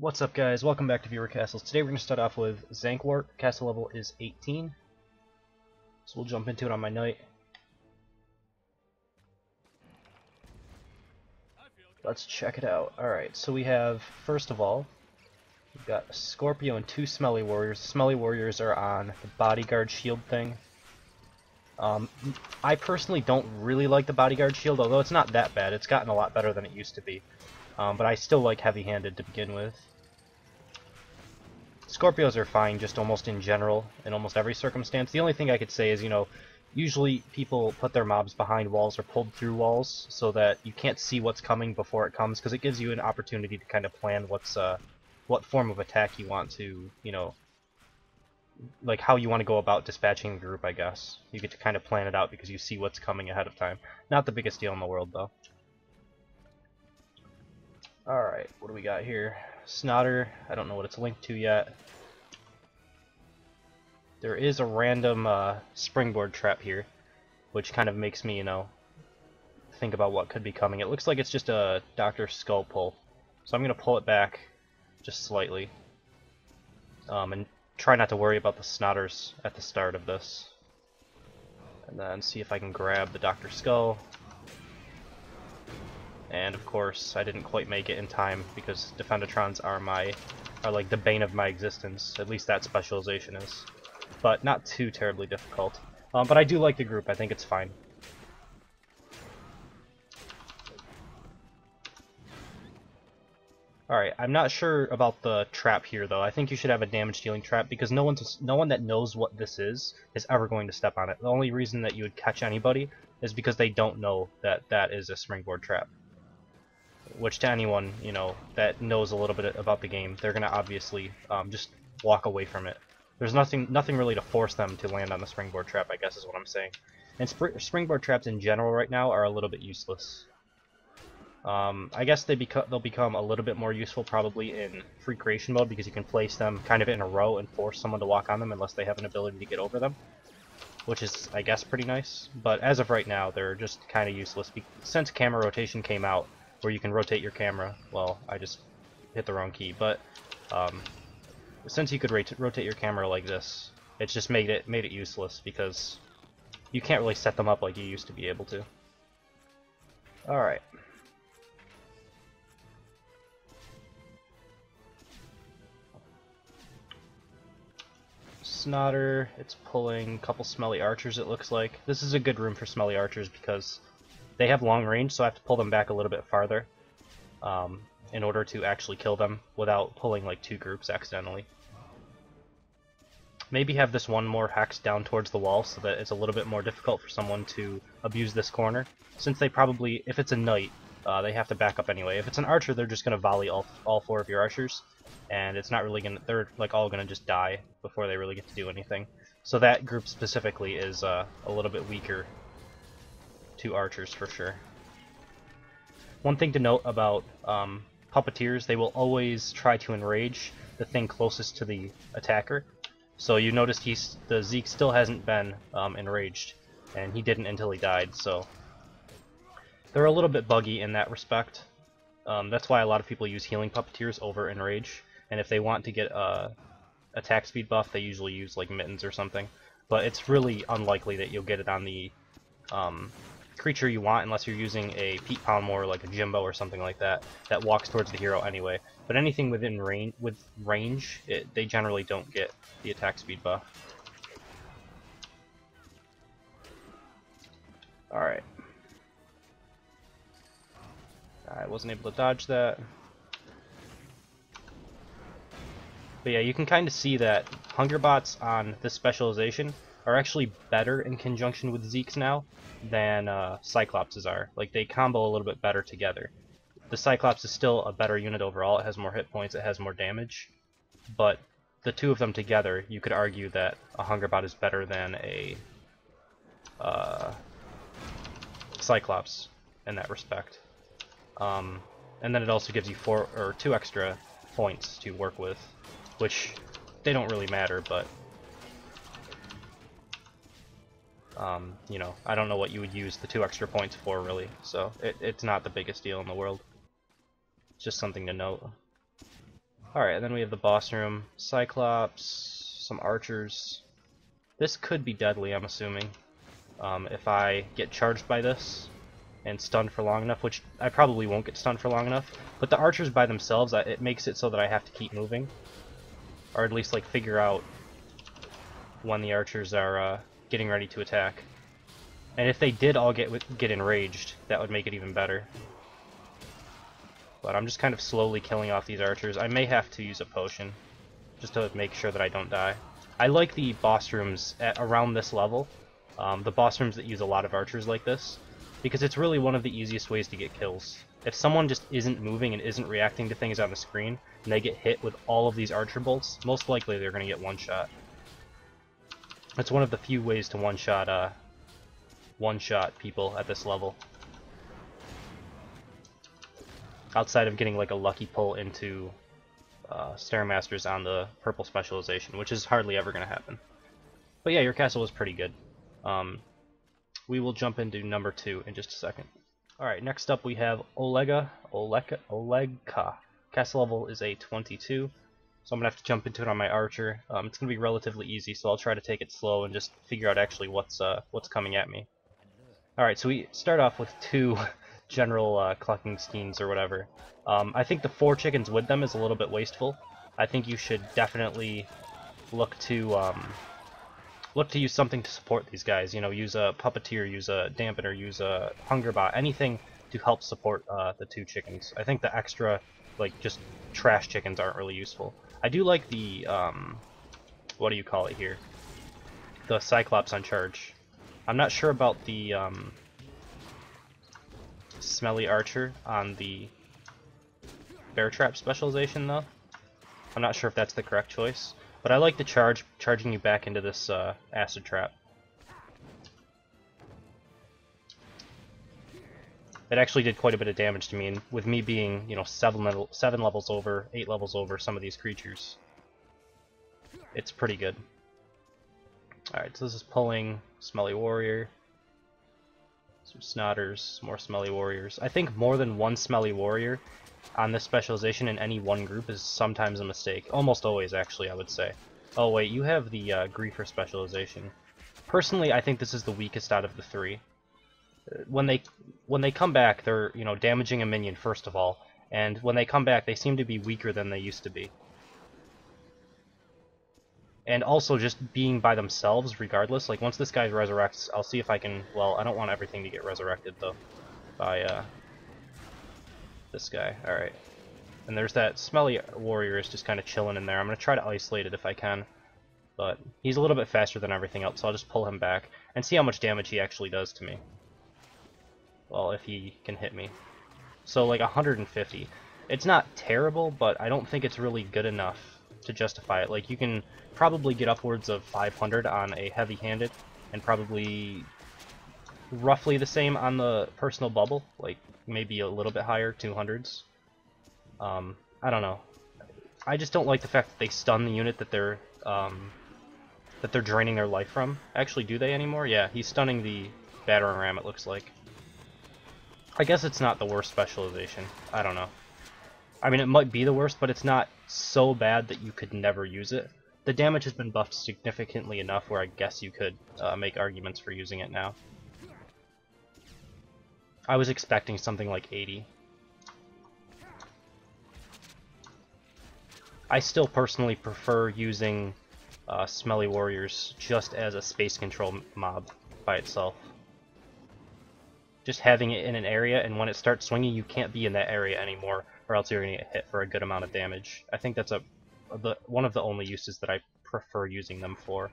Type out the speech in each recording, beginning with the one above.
What's up, guys? Welcome back to Viewer Castles. Today we're going to start off with Zankwart. Castle level is 18. So we'll jump into it on my knight. Let's check it out. Alright, so we have, first of all, we've got a Scorpio and two Smelly Warriors. The Smelly Warriors are on the bodyguard shield thing. I personally don't really like the bodyguard shield, although it's not that bad. It's gotten a lot better than it used to be. But I still like heavy-handed to begin with. Scorpios are fine just almost in general, in almost every circumstance. The only thing I could say is, usually people put their mobs behind walls or pulled through walls so that you can't see what's coming before it comes, because it gives you an opportunity to kind of plan what form of attack you want to, like how you want to go about dispatching the group, I guess. You get to kind of plan it out because you see what's coming ahead of time. Not the biggest deal in the world, though. Alright, what do we got here? Snotter, I don't know what it's linked to yet. There is a random springboard trap here, which kind of makes me, think about what could be coming. It looks like it's just a Dr. Skull pull, so I'm going to pull it back just slightly. And try not to worry about the Snotters at the start of this. And then see if I can grab the Dr. Skull. And of course, I didn't quite make it in time because Defendatrons are like the bane of my existence. At least that specialization is. But not too terribly difficult. But I do like the group. I think it's fine. Alright, I'm not sure about the trap here, though. I think you should have a damage-dealing trap, because no one that knows what this is ever going to step on it. The only reason that you would catch anybody is because they don't know that that is a springboard trap. Which to anyone, that knows a little bit about the game, they're going to obviously just walk away from it. There's nothing really to force them to land on the springboard trap, I guess is what I'm saying. And springboard traps in general right now are a little bit useless. I guess they'll become a little bit more useful probably in free creation mode, because you can place them kind of in a row and force someone to walk on them unless they have an ability to get over them. Which is, I guess, pretty nice. But as of right now, they're just kind of useless. Since camera rotation came out, where you can rotate your camera, well, I just hit the wrong key, but since you could rotate your camera like this, it's just made it useless, because you can't really set them up like you used to be able to. Alright. Snotter, it's pulling a couple Smelly Archers, it looks like. This is a good room for Smelly Archers because they have long range, so I have to pull them back a little bit farther in order to actually kill them without pulling like two groups accidentally. Maybe have this one more hex down towards the wall so that it's a little bit more difficult for someone to abuse this corner, since they probably, if it's a knight, they have to back up anyway. If it's an archer, they're just going to volley all four of your archers, and it's not really going to, they're like all going to just die before they really get to do anything. So that group specifically is a little bit weaker to archers for sure. One thing to note about puppeteers, they will always try to enrage the thing closest to the attacker. So you noticed the Zeke still hasn't been enraged, and he didn't until he died, so they're a little bit buggy in that respect. That's why a lot of people use healing puppeteers over enrage, and if they want to get attack speed buff, they usually use like mittens or something. But it's really unlikely that you'll get it on the creature you want unless you're using a Pete Poundmore like a Jimbo or something like that walks towards the hero anyway. But anything within range, they generally don't get the attack speed buff. Alright. I wasn't able to dodge that. But yeah, you can kind of see that Hunger Bots on this specialization are actually better in conjunction with Zeke's now than Cyclopses are. Like, they combo a little bit better together. The Cyclops is still a better unit overall. It has more hit points, it has more damage. But the two of them together, you could argue that a Hunger Bot is better than a Cyclops in that respect. And then it also gives you 2 extra points to work with, which they don't really matter, but I don't know what you would use the 2 extra points for, really, so it's not the biggest deal in the world. It's just something to note. Alright, and then we have the boss room. Cyclops, some archers. This could be deadly, I'm assuming. If I get charged by this and stunned for long enough, which I probably won't get stunned for long enough. But the archers by themselves, it makes it so that I have to keep moving. Or at least like figure out when the archers are getting ready to attack. And if they did all get enraged, that would make it even better. But I'm just kind of slowly killing off these archers. I may have to use a potion, just to make sure that I don't die. I like the boss rooms at around this level, the boss rooms that use a lot of archers like this, because it's really one of the easiest ways to get kills. If someone just isn't moving and isn't reacting to things on the screen, and they get hit with all of these archer bolts, most likely they're going to get one-shot. It's one of the few ways to one-shot people at this level. Outside of getting like a lucky pull into Stairmasters on the purple specialization, which is hardly ever going to happen. But yeah, your castle was pretty good. We will jump into number 2 in just a second. Alright, next up we have OlegkAA. Castle level is a 22, so I'm going to have to jump into it on my archer. It's going to be relatively easy, so I'll try to take it slow and just figure out actually what's coming at me. Alright, so we start off with 2 general clucking skeins or whatever. I think the 4 chickens with them is a little bit wasteful. I think you should definitely look to use something to support these guys. You know, use a puppeteer, use a dampener, use a hunger bot, anything to help support the 2 chickens. I think the extra, like, just trash chickens aren't really useful. I do like the what do you call it here? The Cyclops on charge. I'm not sure about the Smelly Archer on the Bear Trap specialization, though. I'm not sure if that's the correct choice, but I like the charging you back into this acid trap. It actually did quite a bit of damage to me, and with me being, you know, 7 levels over, 8 levels over some of these creatures, it's pretty good. Alright, so this is pulling Smelly Warrior. Some Snotters, more Smelly Warriors. I think more than one Smelly Warrior on this specialization in any one group is sometimes a mistake. Almost always, actually, I would say. Oh wait, you have the Griefer specialization. Personally, I think this is the weakest out of the 3. When they come back, they're, you know, damaging a minion first of all, and when they come back, they seem to be weaker than they used to be. And also just being by themselves, regardless. Like, once this guy resurrects, I'll see if I can... Well, I don't want everything to get resurrected, though, by, this guy. Alright. And there's that Smelly Warrior is just kind of chilling in there. I'm going to try to isolate it if I can. But he's a little bit faster than everything else, so I'll just pull him back and see how much damage he actually does to me. Well, if he can hit me. So, like, 150. It's not terrible, but I don't think it's really good enough to justify it. Like, you can probably get upwards of 500 on a heavy-handed, and probably roughly the same on the personal bubble, like maybe a little bit higher, 200s. I don't know. I just don't like the fact that they stun the unit that they're draining their life from. Actually, do they anymore? Yeah, he's stunning the battering ram, it looks like. I guess it's not the worst specialization. I don't know. I mean, it might be the worst, but it's not so bad that you could never use it. The damage has been buffed significantly enough where I guess you could make arguments for using it now. I was expecting something like 80. I still personally prefer using Smelly Warriors just as a space control mob by itself. Just having it in an area, and when it starts swinging, you can't be in that area anymore, or else you're going to get hit for a good amount of damage. I think that's one of the only uses that I prefer using them for.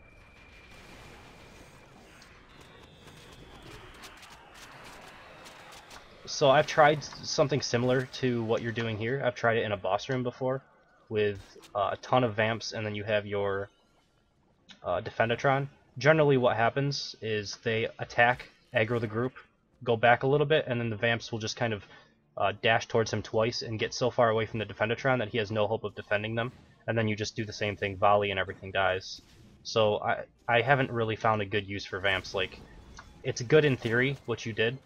So I've tried something similar to what you're doing here. I've tried it in a boss room before, with a ton of vamps, and then you have your Defendatron. Generally what happens is they attack, aggro the group, go back a little bit, and then the vamps will just kind of dash towards him twice and get so far away from the Defendatron that he has no hope of defending them, and then you just do the same thing, volley, and everything dies. So I haven't really found a good use for vamps. Like, it's good in theory, what you did,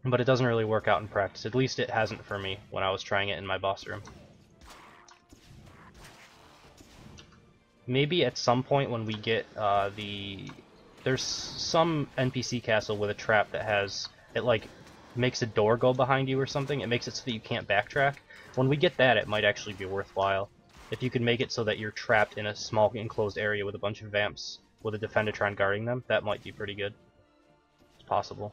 but it doesn't really work out in practice. At least it hasn't for me when I was trying it in my boss room. maybe at some point when we get there's some NPC castle with a trap that has it like makes a door go behind you or something. It makes it so that you can't backtrack. When we get that, it might actually be worthwhile. If you could make it so that you're trapped in a small enclosed area with a bunch of vamps with a Defendatron guarding them, that might be pretty good. It's possible.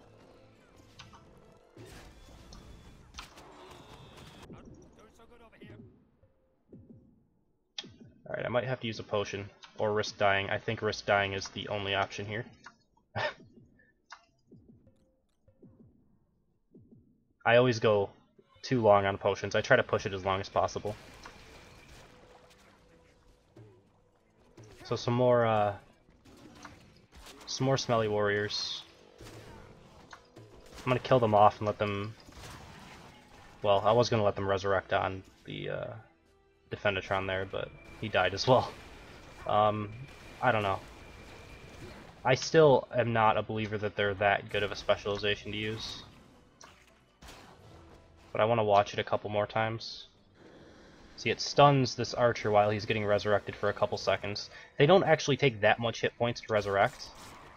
Alright, I might have to use a potion, or risk dying. I think risk dying is the only option here. I always go too long on potions. I try to push it as long as possible. So some more smelly warriors. I'm gonna kill them off and let them... Well, I was gonna let them resurrect on the Defendatron there, but he died as well. I don't know. I still am not a believer that they're that good of a specialization to use. But I want to watch it a couple more times. See, it stuns this archer while he's getting resurrected for a couple seconds. They don't actually take that much hit points to resurrect.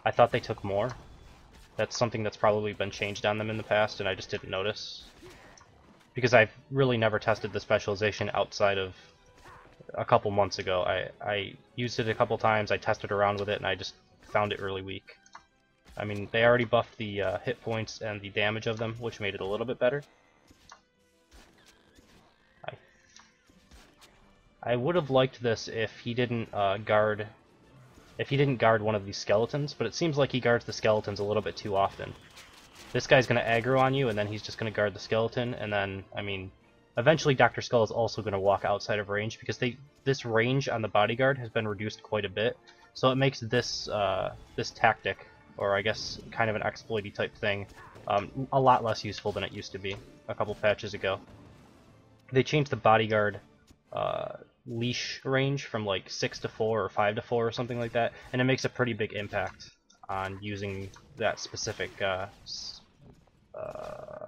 I thought they took more. That's something that's probably been changed on them in the past, and I just didn't notice. Because I've really never tested the specialization outside of a couple months ago. I used it a couple times, I tested around with it, and I just found it really weak. I mean, they already buffed the hit points and the damage of them, which made it a little bit better. I would have liked this if he didn't guard one of these skeletons, but it seems like he guards the skeletons a little bit too often. This guy's going to aggro on you, and then he's just going to guard the skeleton, and then, I mean, eventually Dr. Skull is also going to walk outside of range, because this range on the bodyguard has been reduced quite a bit, so it makes this this tactic, or I guess kind of an exploity type thing, a lot less useful than it used to be a couple patches ago. They changed the bodyguard leash range from like 6 to 4 or 5 to 4 or something like that, and it makes a pretty big impact on using that specific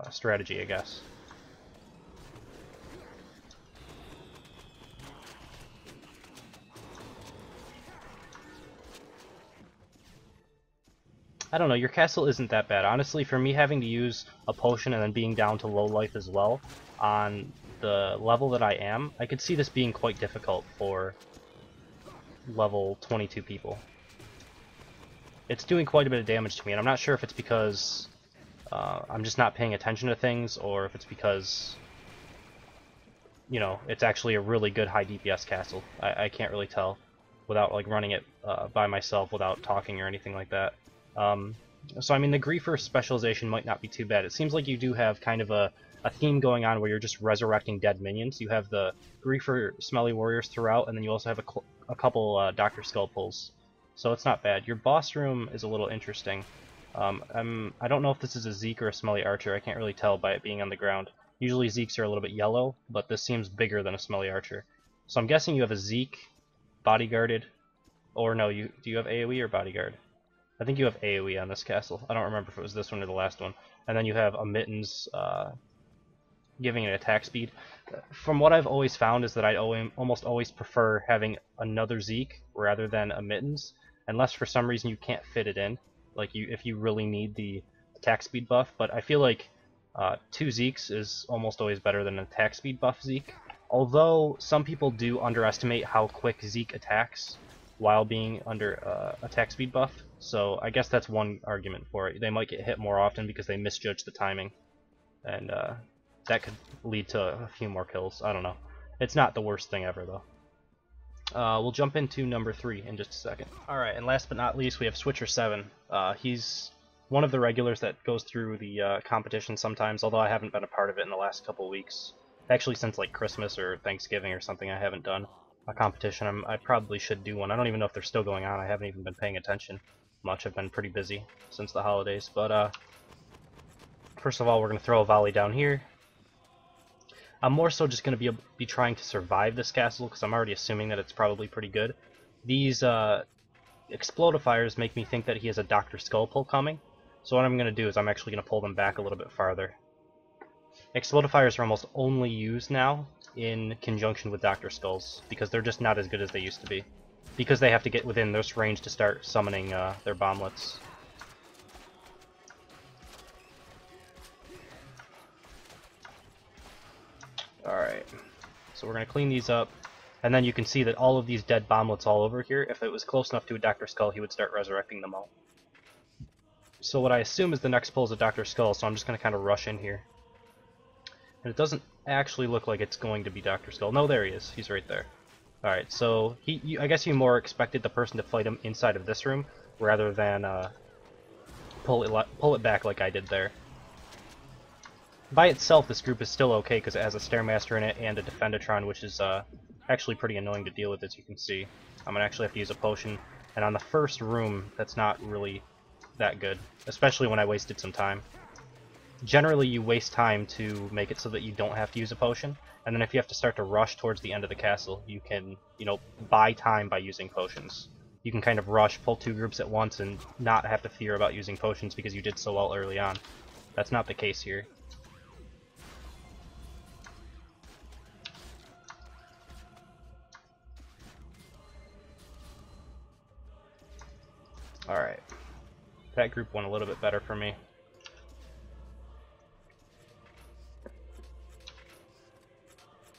strategy, I guess. I don't know, your castle isn't that bad. Honestly, for me having to use a potion and then being down to low life as well, on the level that I am, I could see this being quite difficult for level 22 people. It's doing quite a bit of damage to me, and I'm not sure if it's because I'm just not paying attention to things, or if it's because, you know, it's actually a really good high DPS castle. I can't really tell without like running it by myself without talking or anything like that. So I mean, the Griefer specialization might not be too bad. It seems like you do have kind of a theme going on where you're just resurrecting dead minions. You have the Griefer Smelly Warriors throughout, and then you also have a couple Dr. Skull pulls. So it's not bad. Your boss room is a little interesting. I don't know if this is a Zeke or a Smelly Archer. I can't really tell by it being on the ground. Usually Zekes are a little bit yellow, but this seems bigger than a Smelly Archer. So I'm guessing you have a Zeke bodyguarded, or no, do you have AoE or bodyguard? I think you have AoE on this castle. I don't remember if it was this one or the last one. And then you have a Mittens giving it attack speed. From what I've always found is that I almost always prefer having another Zeke rather than a Mittens, unless for some reason you can't fit it in, like if you really need the attack speed buff. But I feel like 2 Zekes is almost always better than an attack speed buff Zeke. Although some people do underestimate how quick Zeke attacks while being under attack speed buff, so I guess that's one argument for it. They might get hit more often because they misjudge the timing, and that could lead to a few more kills. I don't know. It's not the worst thing ever, though. We'll jump into number 3 in just a second. Alright, and last but not least, we have Switcher 7. He's one of the regulars that goes through the competition sometimes, although I haven't been a part of it in the last couple weeks. Actually, since like Christmas or Thanksgiving or something, I haven't done a competition. I probably should do one. I don't even know if they're still going on. I haven't even been paying attention much. I've been pretty busy since the holidays. But first of all, we're going to throw a volley down here. I'm more so just going to be trying to survive this castle, because I'm already assuming that it's probably pretty good. These explodifiers make me think that he has a Dr. Skull pull coming. So what I'm going to do is I'm actually going to pull them back a little bit farther. Explodifiers are almost only used now in conjunction with Dr. Skulls, because they're just not as good as they used to be. because they have to get within this range to start summoning their bomblets. Alright, so we're going to clean these up, and then you can see that all of these dead bomblets all over here, if it was close enough to a Dr. Skull, he would start resurrecting them all. So what I assume is the next pull is a Dr. Skull, so I'm just going to kind of rush in here. And it doesn't actually look like it's going to be Dr. Skull. No, there he is. He's right there. Alright, so I guess you more expected the person to fight him inside of this room, rather than pull it back like I did there. By itself, this group is still okay because it has a Stairmaster in it and a Defendatron, which is actually pretty annoying to deal with, as you can see. I'm going to actually have to use a potion, and on the first room, that's not really that good, especially when I wasted some time. Generally, you waste time to make it so that you don't have to use a potion, and then if you have to start to rush towards the end of the castle, you can, buy time by using potions. You can kind of rush, pull two groups at once, and not have to fear about using potions because you did so well early on. That's not the case here. Alright. That group went a little bit better for me.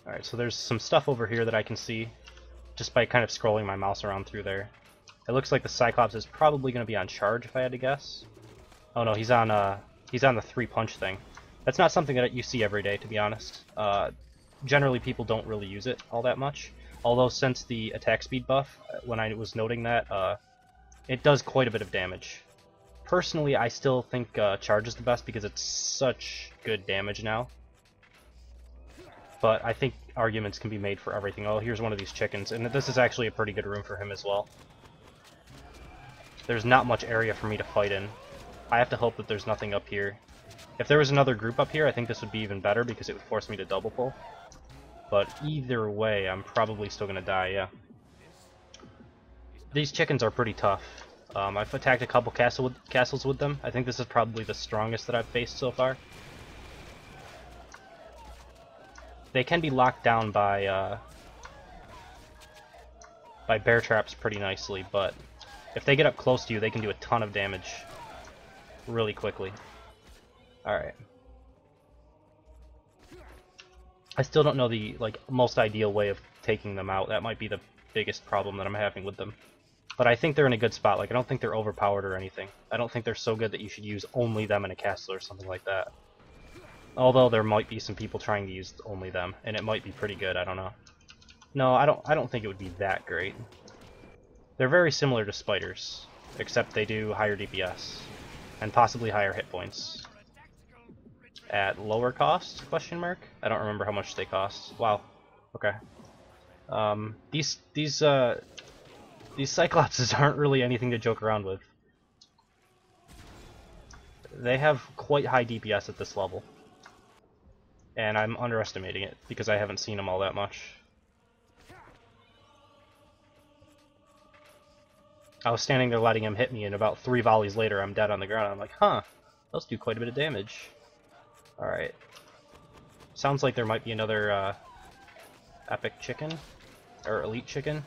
Alright, so there's some stuff over here that I can see just by kind of scrolling my mouse around through there. It looks like the Cyclops is probably going to be on charge, if I had to guess. Oh no, he's on the 3-punch thing. That's not something that you see every day, to be honest. Generally, people don't really use it all that much. Although, since the attack speed buff, when I was noting that, it does quite a bit of damage. Personally, I still think charge is the best because it's such good damage now. But I think arguments can be made for everything. Oh, here's one of these chickens, and this is actually a pretty good room for him as well. There's not much area for me to fight in. I have to hope that there's nothing up here. If there was another group up here, I think this would be even better because it would force me to double pull. But either way, I'm probably still going to die, yeah. These chickens are pretty tough. I've attacked a couple castles with them. I think this is probably the strongest that I've faced so far. They can be locked down by bear traps pretty nicely, but if they get up close to you, they can do a ton of damage really quickly. Alright. I still don't know the most ideal way of taking them out. That might be the biggest problem that I'm having with them. But I think they're in a good spot. I don't think they're overpowered or anything. I don't think they're so good that you should use only them in a castle or something like that. Although there might be some people trying to use only them, and it might be pretty good, I don't know. No, I don't think it would be that great. They're very similar to spiders, except they do higher DPS, and possibly higher hit points. At lower cost, question mark? I don't remember how much they cost. Wow. Okay. These Cyclopses aren't really anything to joke around with. They have quite high DPS at this level. And I'm underestimating it, because I haven't seen them all that much. I was standing there letting him hit me, and about 3 volleys later I'm dead on the ground. I'm like, huh, those do quite a bit of damage. Alright. Sounds like there might be another epic chicken, or elite chicken.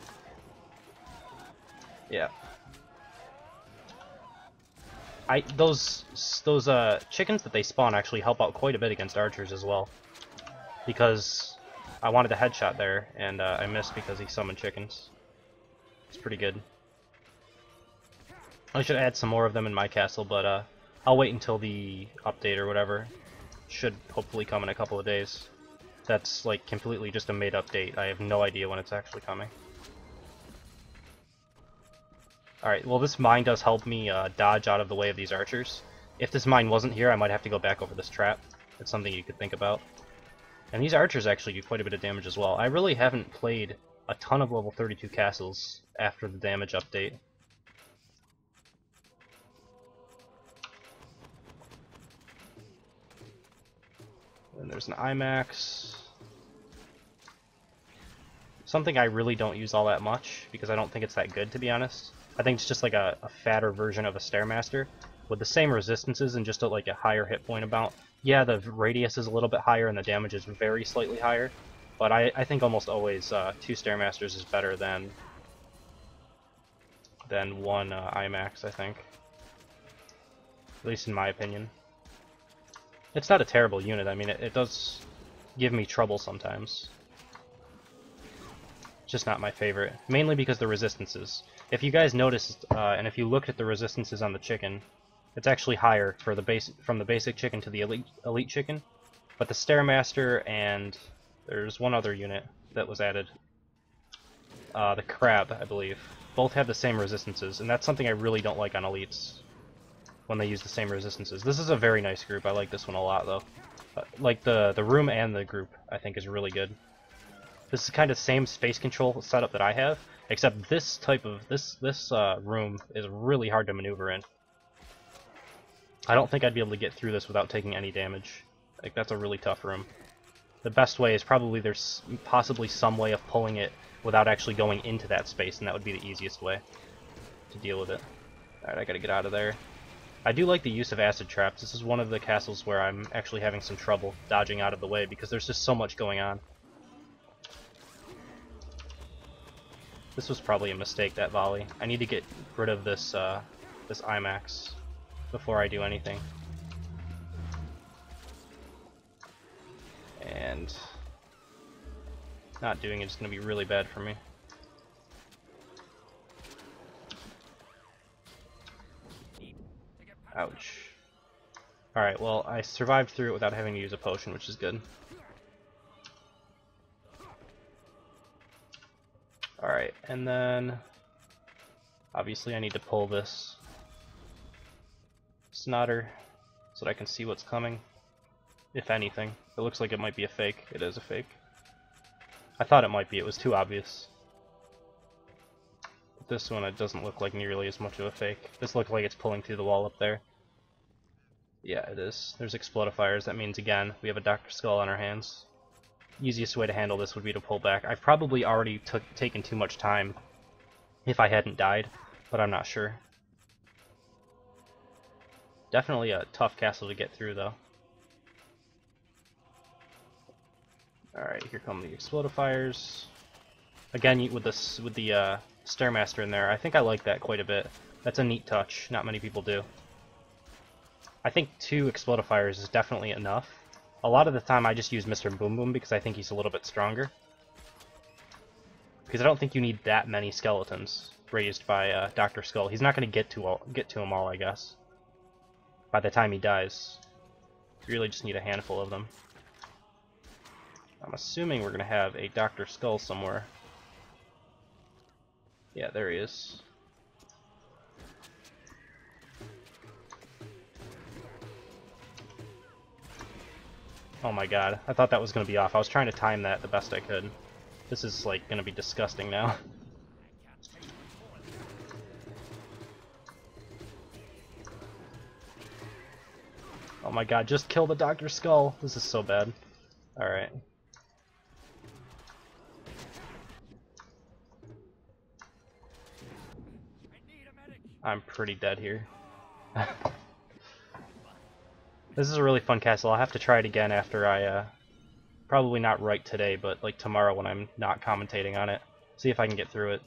Yeah. Those chickens that they spawn actually help out quite a bit against archers as well. Because I wanted a headshot there, and I missed because he summoned chickens. It's pretty good. I should add some more of them in my castle, but I'll wait until the update or whatever. Should hopefully come in a couple of days. That's completely just a made-up date. I have no idea when it's actually coming. Alright, well this mine does help me dodge out of the way of these archers. If this mine wasn't here, I might have to go back over this trap. It's something you could think about. And these archers actually do quite a bit of damage as well. I really haven't played a ton of level 32 castles after the damage update. And there's an IMAX. Something I really don't use all that much, because I don't think it's that good, to be honest. I think it's just a fatter version of a Stairmaster, with the same resistances and just a higher hit point amount. Yeah, the radius is a little bit higher and the damage is very slightly higher, but I think almost always 2 Stairmasters is better than than one IMAX, I think. At least in my opinion. It's not a terrible unit, I mean, it does give me trouble sometimes. It's just not my favorite. Mainly because the resistances. If you guys noticed, and if you looked at the resistances on the chicken, it's actually higher for the from the basic chicken to the elite chicken. But the Stairmaster and there's one other unit that was added. The Crab, I believe. Both have the same resistances, and that's something I really don't like on elites. When they use the same resistances. This is a very nice group. I like this one a lot, though. Like the room and the group, I think is really good. This is kind of the same space control setup that I have, except this type of this room is really hard to maneuver in. I don't think I'd be able to get through this without taking any damage. Like, that's a really tough room. The best way is probably there's possibly some way of pulling it without actually going into that space, and that would be the easiest way to deal with it. Alright, I gotta get out of there. I do like the use of acid traps. This is one of the castles where I'm actually having some trouble dodging out of the way because there's just so much going on. This was probably a mistake, that volley. I need to get rid of this this IMAX before I do anything. And not doing it is going to be really bad for me. Ouch. Alright, well, I survived through it without having to use a potion, which is good. Alright, and then obviously I need to pull this Snotter so that I can see what's coming, if anything. It looks like it might be a fake. It is a fake. I thought it might be. It was too obvious. But this one, it doesn't look like nearly as much of a fake. This looks like it's pulling through the wall up there. Yeah, it is. There's explodifiers. That means, again, we have a Dr. Skull on our hands. Easiest way to handle this would be to pull back. I've probably already taken too much time if I hadn't died, but I'm not sure. Definitely a tough castle to get through, though. Alright, here come the explodifiers. Again, with the Stairmaster in there, I think I like that quite a bit. That's a neat touch. Not many people do. I think 2 explodifiers is definitely enough. A lot of the time I just use Mr. Boom Boom because I think he's a little bit stronger. Because I don't think you need that many skeletons raised by Dr. Skull. He's not going to get to them all, I guess. By the time he dies. You really just need a handful of them. I'm assuming we're going to have a Dr. Skull somewhere. Yeah, there he is. Oh my god, I thought that was going to be off. I was trying to time that the best I could. This is, like, going to be disgusting now. Oh my god, just kill the Dr. Skull. This is so bad. Alright. I'm pretty dead here. This is a really fun castle. I'll have to try it again after I, probably not right today, but like tomorrow when I'm not commentating on it. See if I can get through it.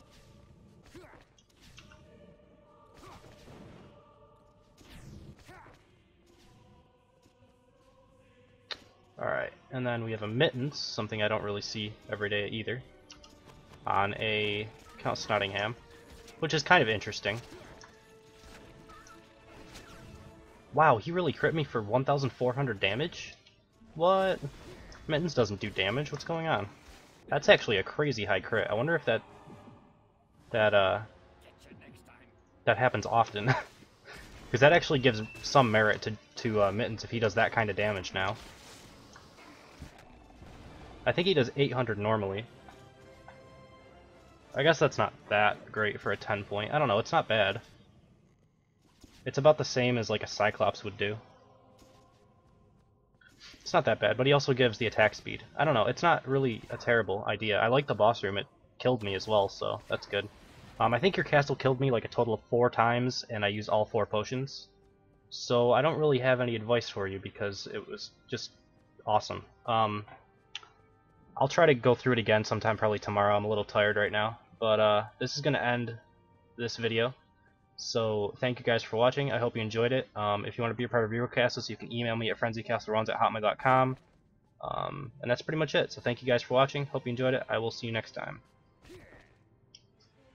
Alright, and then we have a Mittens, something I don't really see every day either, on a Count Snottingham, which is kind of interesting. Wow, he really crit me for 1,400 damage? What? Mittens doesn't do damage, what's going on? That's actually a crazy high crit. I wonder if that happens often. Because that actually gives some merit to Mittens if he does that kind of damage now. I think he does 800 normally. I guess that's not that great for a 10 point. I don't know, it's not bad. It's about the same as like a Cyclops would do. It's not that bad, but he also gives the attack speed. I don't know, it's not really a terrible idea. I like the boss room, it killed me as well, so that's good. I think your castle killed me like a total of 4 times, and I used all 4 potions. So I don't really have any advice for you because it was just awesome. I'll try to go through it again sometime, probably tomorrow. I'm a little tired right now. But this is going to end this video. So thank you guys for watching. I hope you enjoyed it. If you want to be a part of ReroCastles, you can email me at frenzycastleruns@hotmail.com. And that's pretty much it. So thank you guys for watching. Hope you enjoyed it. I will see you next time.